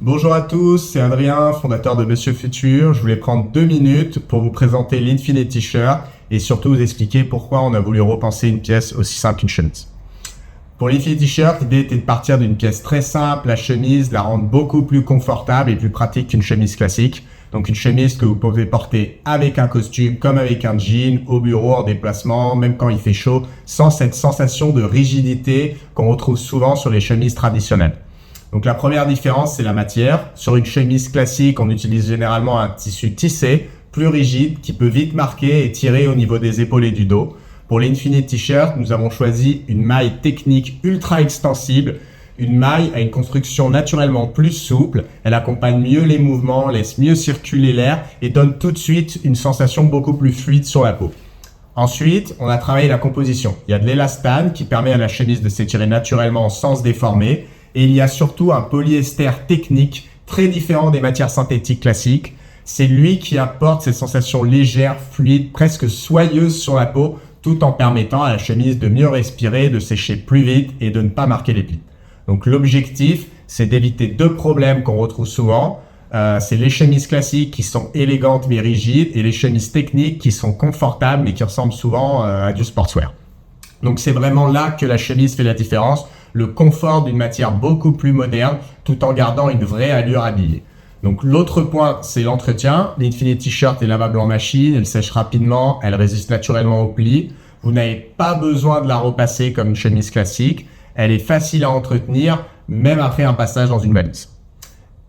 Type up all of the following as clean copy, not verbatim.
Bonjour à tous, c'est Adrien, fondateur de Monsieur Futur. Je voulais prendre 2 minutes pour vous présenter l'Infinity Shirt et surtout vous expliquer pourquoi on a voulu repenser une pièce aussi simple qu'une chemise. Pour l'Infinity Shirt, l'idée était de partir d'une pièce très simple, la chemise, la rendre beaucoup plus confortable et plus pratique qu'une chemise classique. Donc une chemise que vous pouvez porter avec un costume, comme avec un jean, au bureau, en déplacement, même quand il fait chaud, sans cette sensation de rigidité qu'on retrouve souvent sur les chemises traditionnelles. Donc la première différence, c'est la matière. Sur une chemise classique, on utilise généralement un tissu tissé, plus rigide, qui peut vite marquer et tirer au niveau des épaules et du dos. Pour l'Infinity Shirt, nous avons choisi une maille technique ultra extensible. Une maille a une construction naturellement plus souple, elle accompagne mieux les mouvements, laisse mieux circuler l'air et donne tout de suite une sensation beaucoup plus fluide sur la peau. Ensuite, on a travaillé la composition. Il y a de l'élastane qui permet à la chemise de s'étirer naturellement sans se déformer. Et il y a surtout un polyester technique très différent des matières synthétiques classiques. C'est lui qui apporte cette sensation légère, fluide, presque soyeuse sur la peau, tout en permettant à la chemise de mieux respirer, de sécher plus vite et de ne pas marquer les plis. Donc l'objectif, c'est d'éviter 2 problèmes qu'on retrouve souvent. C'est les chemises classiques qui sont élégantes mais rigides et les chemises techniques qui sont confortables mais qui ressemblent souvent à du sportswear. Donc c'est vraiment là que la chemise fait la différence. Le confort d'une matière beaucoup plus moderne tout en gardant une vraie allure habillée. Donc l'autre point, c'est l'entretien. L'Infinity Shirt est lavable en machine, elle sèche rapidement, elle résiste naturellement aux plis. Vous n'avez pas besoin de la repasser comme une chemise classique. Elle est facile à entretenir, même après un passage dans une valise.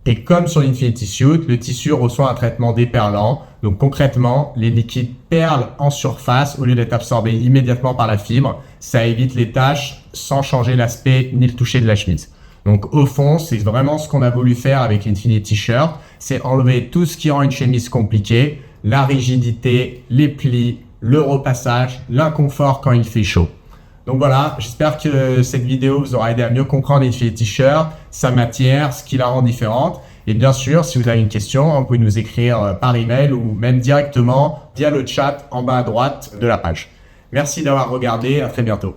Et comme sur l'Infinity Suit, le tissu reçoit un traitement déperlant. Donc concrètement, les liquides perlent en surface au lieu d'être absorbés immédiatement par la fibre. Ça évite les taches sans changer l'aspect ni le toucher de la chemise. Donc au fond, c'est vraiment ce qu'on a voulu faire avec l'Infinity Shirt. C'est enlever tout ce qui rend une chemise compliquée, la rigidité, les plis, le repassage, l'inconfort quand il fait chaud. Donc voilà, j'espère que cette vidéo vous aura aidé à mieux comprendre l'Infinity Shirt, sa matière, ce qui la rend différente. Et bien sûr, si vous avez une question, vous pouvez nous écrire par email ou même directement via le chat en bas à droite de la page. Merci d'avoir regardé, à très bientôt.